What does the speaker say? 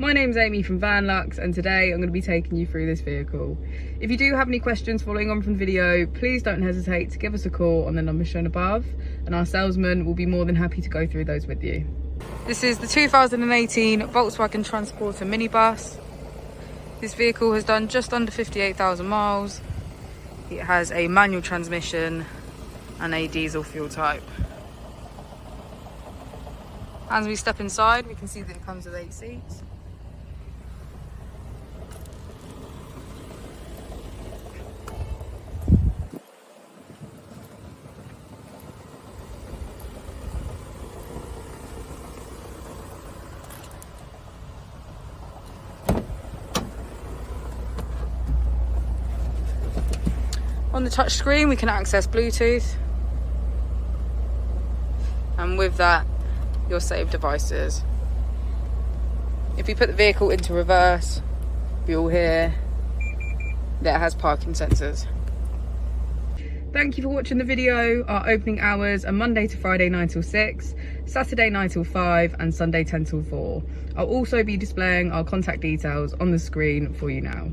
My name's Amy from Vanlux, and today I'm going to be taking you through this vehicle. If you do have any questions following on from the video, please don't hesitate to give us a call on the number shown above, and our salesman will be more than happy to go through those with you. This is the 2018 Volkswagen Transporter minibus. This vehicle has done just under 58,000 miles. It has a manual transmission and a diesel fuel type. As we step inside, we can see that it comes with 8 seats. On the touch screen we can access Bluetooth, and with that your saved devices. If you put the vehicle into reverse, you'll hear that it has parking sensors. Thank you for watching the video. Our opening hours are Monday to Friday 9 till 6, Saturday 9 till 5 and Sunday 10 till 4. I'll also be displaying our contact details on the screen for you now.